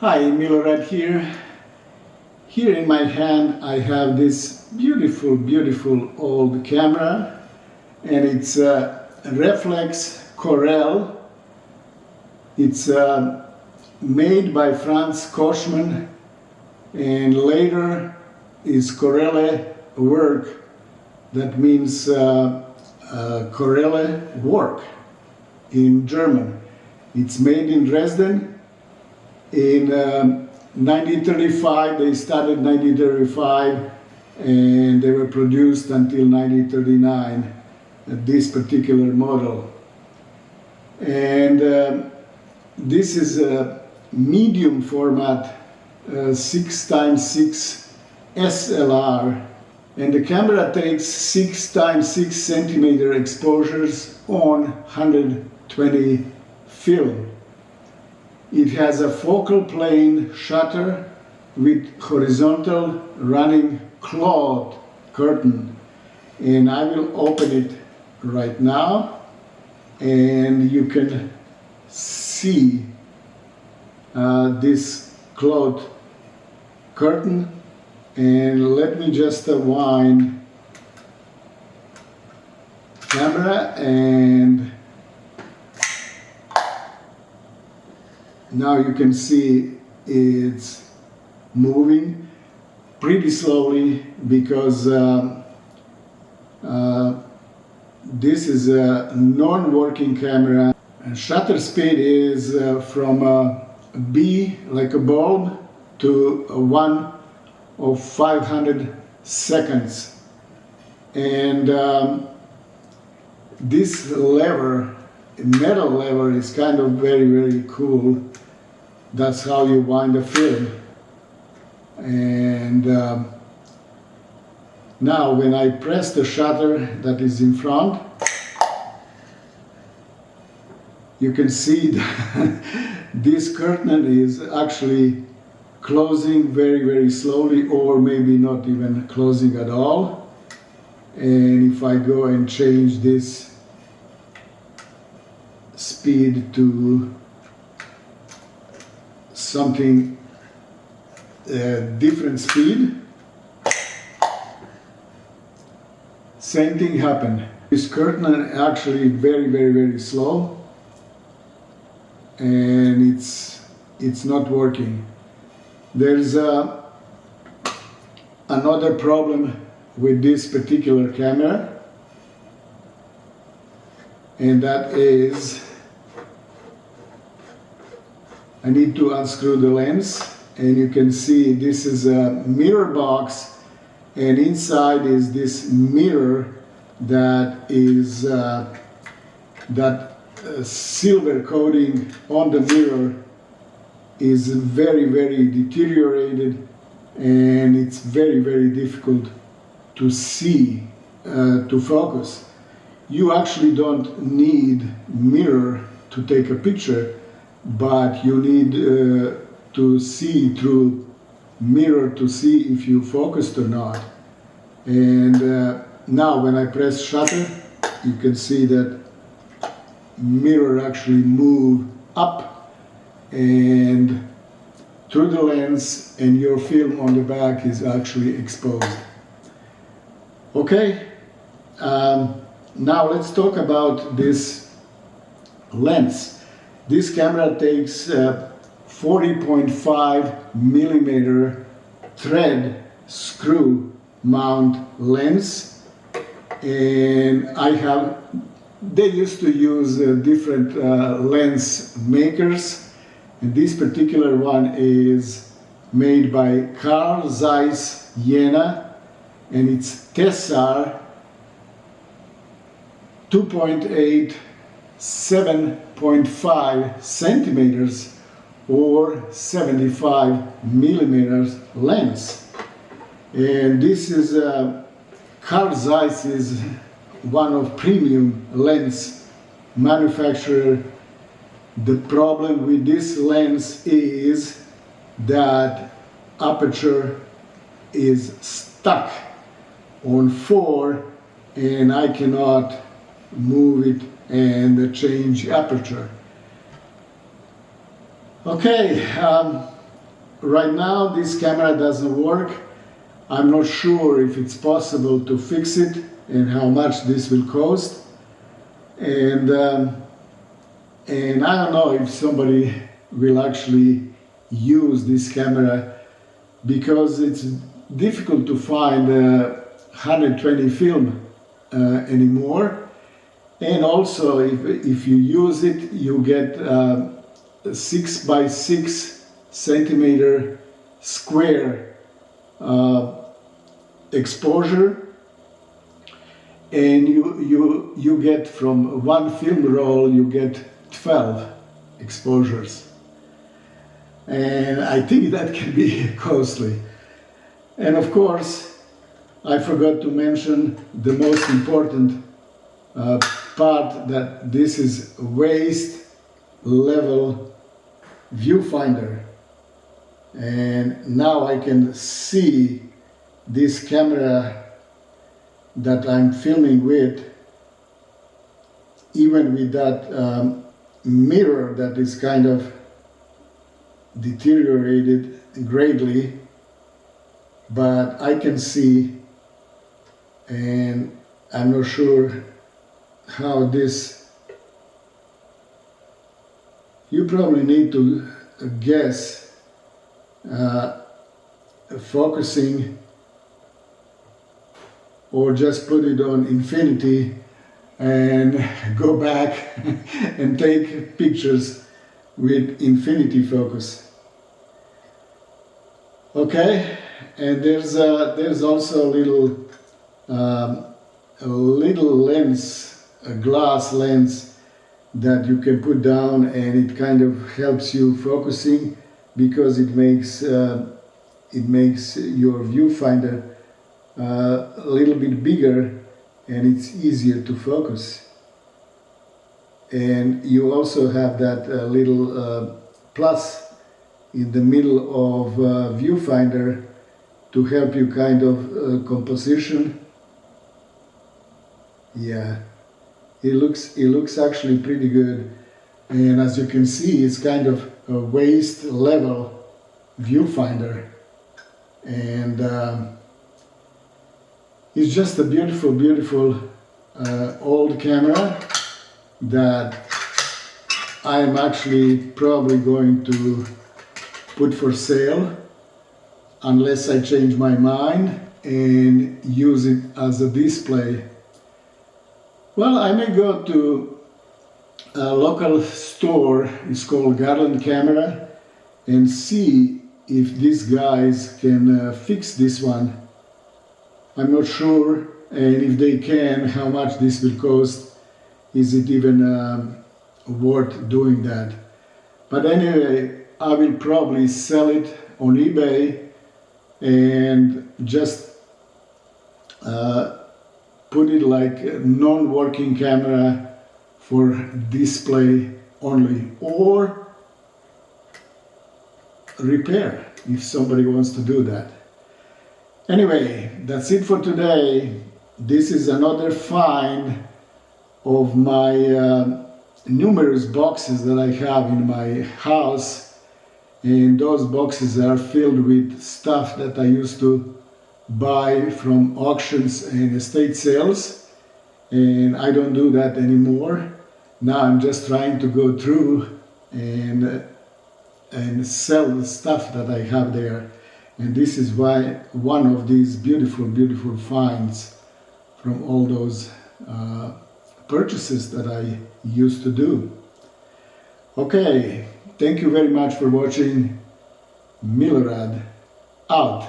Hi, Milorad here. Here in my hand I have this beautiful old camera, and it's a Reflex Korelle. It's made by Franz Koschmann, and later is Korelle work. That means Korelle work in German. It's made in Dresden. In 1935, they started 1935, and they were produced until 1939, this particular model. And this is a medium format 6x6 SLR, and the camera takes 6x6 centimeter exposures on 120 film. It has a focal plane shutter with horizontal running cloth curtain, and I will open it right now, and you can see this cloth curtain. And let me just wind camera, and now you can see it's moving pretty slowly because this is a non-working camera. And shutter speed is from B, like a bulb, to 1 of 500 seconds. And this lever, metal lever, is kind of very cool. That's how you wind the film. And now when I press the shutter that is in front, you can see that this curtain is actually closing very slowly, or maybe not even closing at all. And if I go and change this speed to something different speed, same thing happened. This curtain is actually very slow, and it's not working. There's another problem with this particular camera, and that is I need to unscrew the lens, and you can see this is a mirror box, and inside is this mirror that is that silver coating on the mirror is very deteriorated, and it's very difficult to see, to focus. You actually don't need mirror to take a picture, but you need to see through mirror to see if you focused or not. And now when I press shutter, you can see that mirror actually move up and through the lens, and your film on the back is actually exposed. Okay, now let's talk about this lens. This camera takes 40.5 millimeter thread screw mount lens, and they used to use different lens makers, and this particular one is made by Carl Zeiss Jena, and it's Tessar 2.8 7.5 centimeters or 75 millimeters lens. And this is Carl Zeiss is one of premium lens manufacturer. The problem with this lens is that aperture is stuck on 4, and I cannot move it and change aperture. Okay, right now this camera doesn't work. I'm not sure if it's possible to fix it and how much this will cost. And I don't know if somebody will actually use this camera, because it's difficult to find 120 film anymore. And also if you use it, you get 6 by 6 centimeter square exposure, and you get from one film roll you get 12 exposures, and I think that can be costly. And of course I forgot to mention the most important part, that this is waist level viewfinder. And now I can see this camera that I'm filming with, even with that mirror that is kind of deteriorated greatly, but I can see, and I'm not sure how this, you probably need to guess focusing, or just put it on infinity and go back and take pictures with infinity focus. Okay, and there's also a little lens, a glass lens that you can put down, and it kind of helps you focusing, because it makes your viewfinder a little bit bigger, and it's easier to focus. And you also have that little plus in the middle of viewfinder to help you kind of composition. Yeah, it looks actually pretty good. And as you can see, it's kind of a waist level viewfinder, and it's just a beautiful old camera that I'm actually probably going to put for sale, unless I change my mind and use it as a display. Well, I may go to a local store, it's called Garland Camera, and see if these guys can fix this one. I'm not sure, and if they can, how much this will cost. Is it even worth doing that? But anyway, I will probably sell it on eBay and just put it like a non-working camera for display only, or repair if somebody wants to do that. Anyway, that's it for today. This is another find of my numerous boxes that I have in my house, and those boxes are filled with stuff that I used to buy from auctions and estate sales, and I don't do that anymore. Now I'm just trying to go through and sell the stuff that I have there, and this is why one of these beautiful finds from all those purchases that I used to do. Okay, thank you very much for watching. Milorad out.